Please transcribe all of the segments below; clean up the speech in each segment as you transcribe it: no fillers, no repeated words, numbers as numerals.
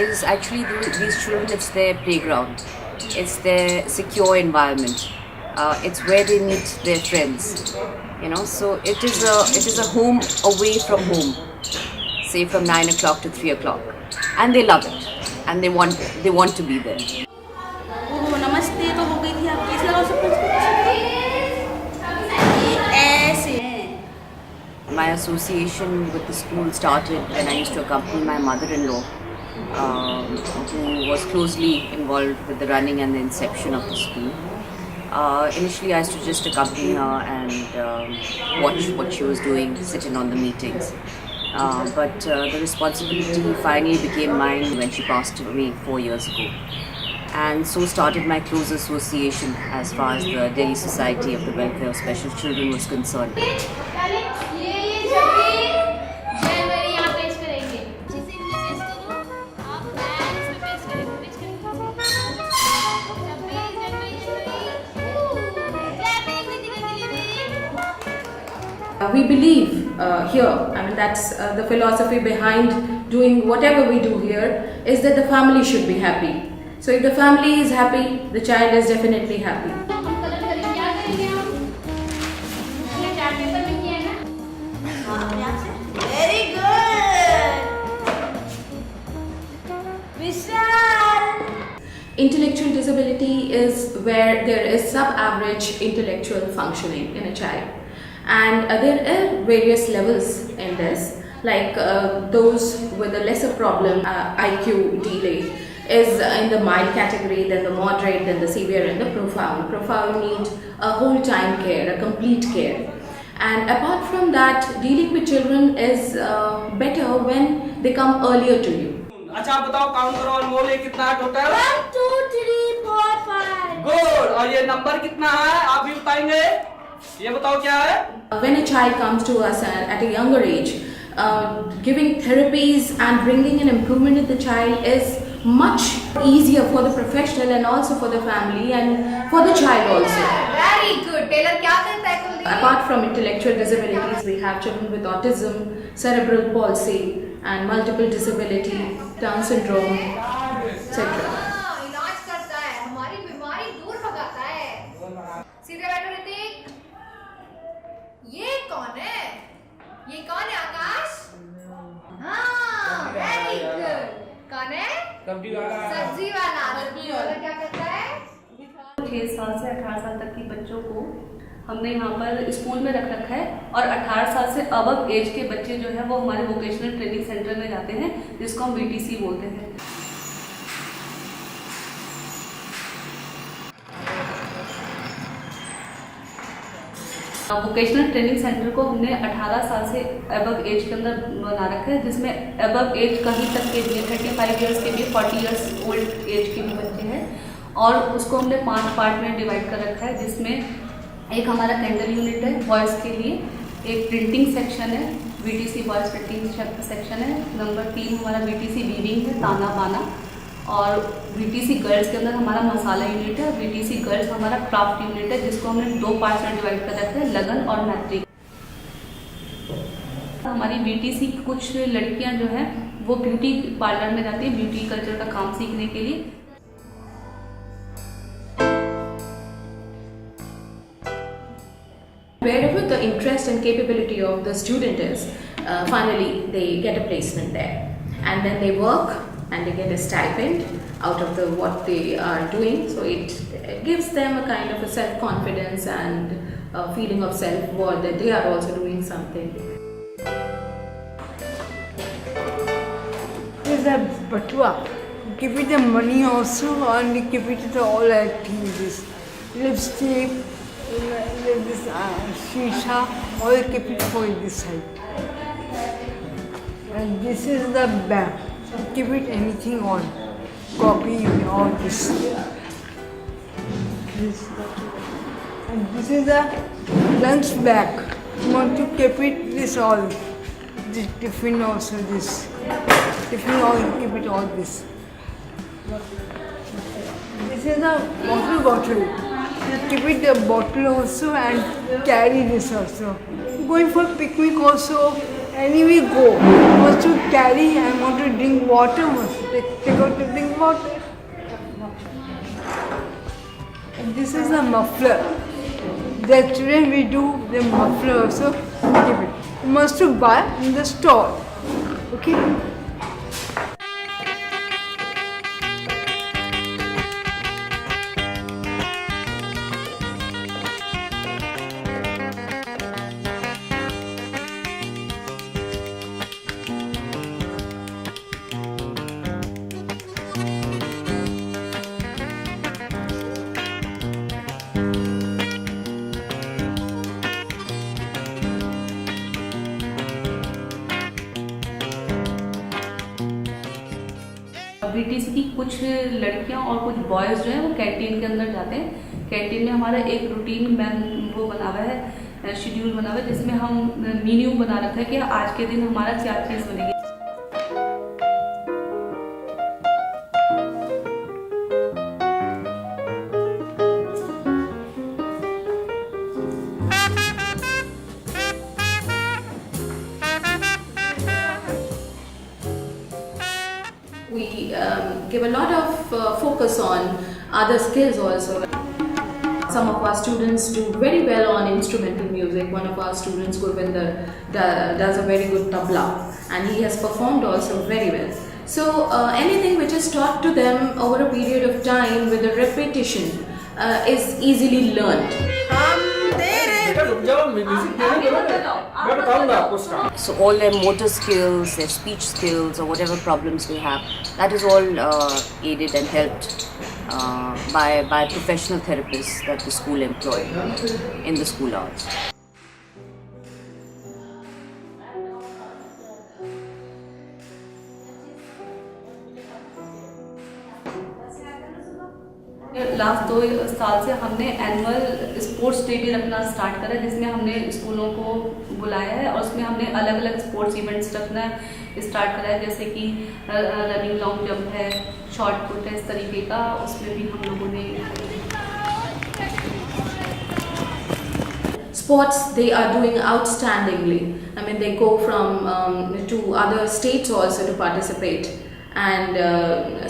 is actually these children, it's their playground, it's their secure environment, it's where they meet their friends, so it is a home away from home, say from 9 o'clock to 3 o'clock, and they love it and they want to be there. ओह नमस्ते तो हो गई थी आपकी, इस लगाओ सब कुछ ऐसे। My association with the school started when I used to accompany my mother-in-law, who was closely involved with the running and the inception of the school. Initially, I used to just accompany her and watch what she was doing, sit in on the meetings. But the responsibility finally became mine when she passed away 4 years ago. And so started my close association as far as the Delhi Society of the Welfare of Special Children was concerned. We believe here, that's the philosophy behind doing whatever we do here, is that the family should be happy. So if the family is happy, the child is definitely happy. Very good. Vishal. Intellectual disability is where there is sub-average intellectual functioning in a child. And there are various levels in this, like those with a lesser problem, IQ delay, is in the mild category, then the moderate, then the severe, and the profound. Profound need a whole time care, a complete care. And apart from that, dealing with children is better when they come earlier to you. अच्छा बताओ, count करो अनमोल, ये कितना है total? 1 2 3 4 5. Good. और ये number कितना है आप भी बताएंगे? ये बताओ क्या है? When a child comes to us at a younger age, giving therapies and bringing an improvement in the child is much easier for the professional and also for the family and for the child also. Very good. Taylor क्या करता है Kuldeep? Apart from intellectual disabilities, we have children with autism, cerebral palsy, and multiple disability, Down syndrome, etc. इलाज करता है, हमारी बीमारी दूर भगाता है। सीधे बैठो ऋतिक। ये कौन है? ये कौन है आकाश? हाँ, very good. कौन है? सब्जी वाला। सब्जी वाला। सब्जी वाला क्या करता है? 6 साल से 18 साल तक के बच्चों को हमने यहाँ पर स्कूल में रख रखा है, और 18 साल से अबव एज के बच्चे जो है वो हमारे वोकेशनल ट्रेनिंग सेंटर में जाते हैं, जिसको हम VTC बोलते हैं। वोकेशनल ट्रेनिंग सेंटर को हमने 18 साल से अबव एज के अंदर बना रखा है, जिसमें अबव एज कहीं तक के लिए 35 इयर्स के लिए 40 इयर्स ओल्ड एज के भी बच्चे हैं, और उसको हमने 5 पार्ट में डिवाइड कर रखा है, जिसमें एक हमारा कैंडल यूनिट है बॉयज़ के लिए, एक प्रिंटिंग सेक्शन है, VTC बॉयज़ प्रिंटिंग सेक्शन है, नंबर 3 हमारा VTC वीविंग है, ताना बाना, और VTC गर्ल्स के अंदर हमारा मसाला यूनिट है, VTC गर्ल्स हमारा क्राफ्ट यूनिट है, जिसको हमने 2 पार्ट्स में डिवाइड कर रखा है, लगन और मैत्री। हमारी VTC कुछ लड़कियां जो हैं वो ब्यूटी पार्लर में जाती है ब्यूटी कल्चर का काम सीखने के लिए। Wherever the interest and capability of the student is, finally they get a placement there, and then they work and they get a stipend out of what they are doing. So it gives them a kind of a self-confidence and a feeling of self-worth that they are also doing something. There's a batua. Give it the money also, and give it to all activities. Lipstick, this shisha, all keep it for this side. And this is the bag. Keep it anything on. Copy all this. And this is the lunch bag. You want to keep it this all. This tiffin also this. Tiffin all keep it all this. This is a bottle. Keep it the bottle also and carry this also. Going for picnic also, Anyway, go. Want to carry and want to drink water, must take out to drink water. And this is a muffler. That children we do the muffler also give it. You must to buy in the store. Okay. BTC की कुछ लड़कियां और कुछ boys जो हैं वो canteen के अंदर जाते हैं। कैंटीन में हमारा एक रूटीन वो बना हुआ है, शेड्यूल बना हुआ है, जिसमें हम मेन्यू बना रखा है कि आज के दिन हमारा क्या चीज़ बनेगी। We give a lot of focus on other skills also. Some of our students do very well on instrumental music. One of our students, Gurvinder, does a very good tabla, and he has performed also very well. So anything which is taught to them over a period of time with a repetition is easily learned. So all their motor skills, their speech skills, or whatever problems they have, that is all aided and helped by professional therapists that the school employ in the school hours. Last 2 साल से हमने annual sports day भी रखना start करा, जिसमें हमने स्कूलों को बुलाया है और उसमें हमने अलग अलग स्पोर्ट्स इवेंट्स रखना स्टार्ट करा है, जैसे कि रनिंग, लॉन्ग जंप है, शॉर्ट पुट है, इस तरीके का उसमें भी हम लोगों ने। Sports, they are doing outstandingly. I mean, they go from to other states also to participate, and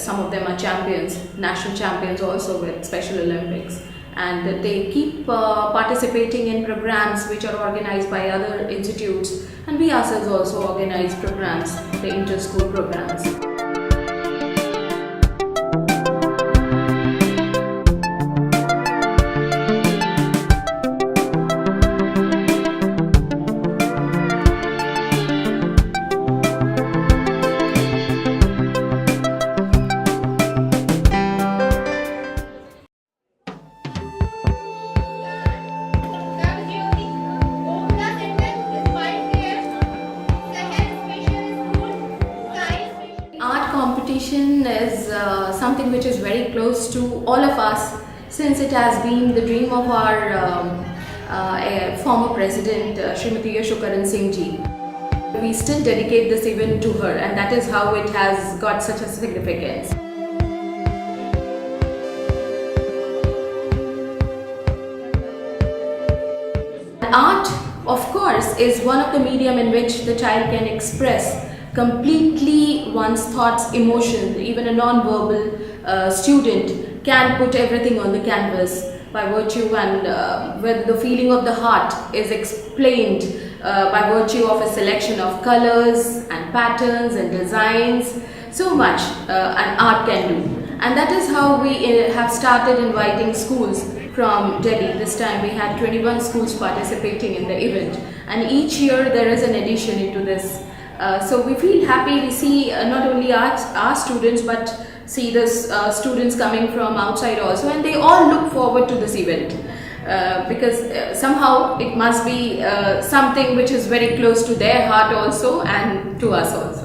some of them are champions, national champions also with Special Olympics, and they keep participating in programs which are organized by other institutes, and we ourselves also organize programs, the inter-school programs. Competition is something which is very close to all of us, since it has been the dream of our former president Srimati Yashokaran Singh ji. We still dedicate this event to her, and that is how it has got such a significance. Art, of course, is one of the medium in which the child can express completely one's thoughts, emotions. Even a non-verbal student can put everything on the canvas by virtue, and where the feeling of the heart is explained by virtue of a selection of colors and patterns and designs. So much an art can do, and that is how we have started inviting schools from Delhi. This time we had 21 schools participating in the event, and each year there is an addition into this. So we feel happy. We see not only our students, but see the students coming from outside also, and they all look forward to this event because somehow it must be something which is very close to their heart also, and to us also.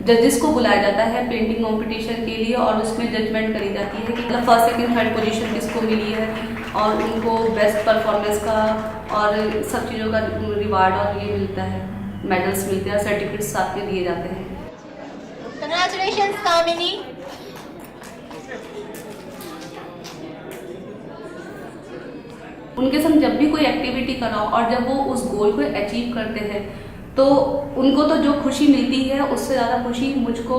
जजेस को बुलाया जाता है painting competition के लिए, और उसमें judgement करी जाती है कि फर्स्ट, सेकंड, थर्ड पोजीशन किसको मिली है, और उनको बेस्ट परफॉर्मेंस का और सब चीज़ों का रिवार्ड और ये मिलता है, मेडल्स मिलते हैं, सर्टिफिकेट्स साथ में दिए जाते हैं। Congratulations, Kamini. उनके संग जब भी कोई एक्टिविटी कराओ और जब वो उस गोल को अचीव करते हैं तो उनको तो जो खुशी मिलती है उससे ज़्यादा खुशी मुझको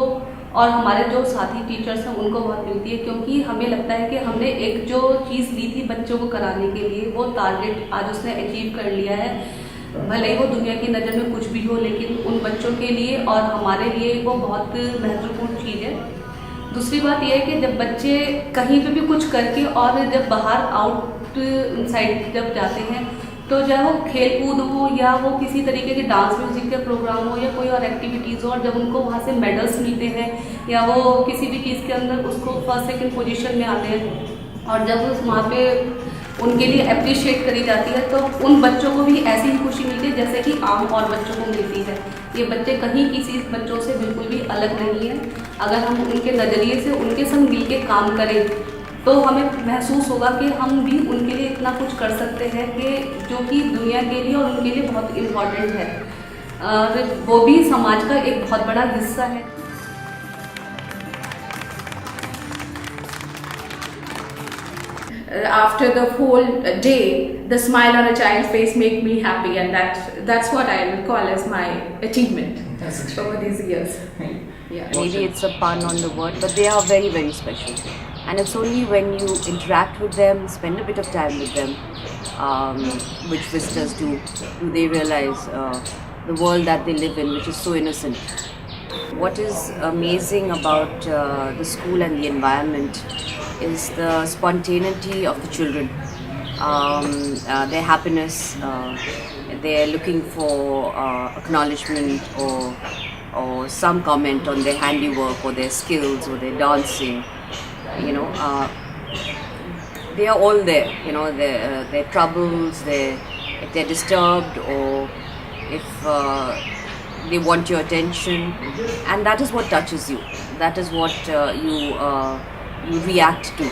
और हमारे जो साथी टीचर्स हैं उनको बहुत मिलती है, क्योंकि हमें लगता है कि हमने एक जो चीज़ ली थी बच्चों को कराने के लिए वो टारगेट आज उसने अचीव कर लिया है। भले ही वो दुनिया की नज़र में कुछ भी हो, लेकिन उन बच्चों के लिए और हमारे लिए वो बहुत महत्वपूर्ण चीज़ है। दूसरी बात यह है कि जब बच्चे कहीं पे भी कुछ करके और जब बाहर आउट साइड जब जाते हैं तो चाहे वो खेल कूद हो या वो किसी तरीके के डांस म्यूजिक के प्रोग्राम हो या कोई और एक्टिविटीज़ हो, और जब उनको वहाँ से मेडल्स मिलते हैं या वो किसी भी चीज़ के अंदर उसको फर्स्ट सेकंड पोजीशन में आते हैं और जब उस वहाँ पे उनके लिए अप्रिशिएट करी जाती है तो उन बच्चों को भी ऐसी ही खुशी मिलती है जैसे कि आम और बच्चों को मिलती है। ये बच्चे कहीं किसी बच्चों से बिल्कुल भी अलग नहीं है। अगर हम उनके नज़रिए से उनके संग मिल के काम करें तो हमें महसूस होगा कि हम भी उनके लिए इतना कुछ कर सकते हैं कि जो कि दुनिया के लिए और उनके लिए बहुत इम्पॉर्टेंट है, और वो भी समाज का एक बहुत बड़ा हिस्सा है। After the whole day, the smile on a child's face make me happy, and that's what I will call as my achievement over these years. Yeah. Maybe it's a pun on the word, but they are very, very special. And it's only when you interact with them, spend a bit of time with them, which visitors do they realize the world that they live in, which is so innocent. What is amazing about the school and the environment is the spontaneity of the children, their happiness. They're looking for acknowledgement or some comment on their handiwork or their skills or their dancing. They are all there. Their troubles, if they're disturbed or if they want your attention, and that is what touches you. That is what you react to.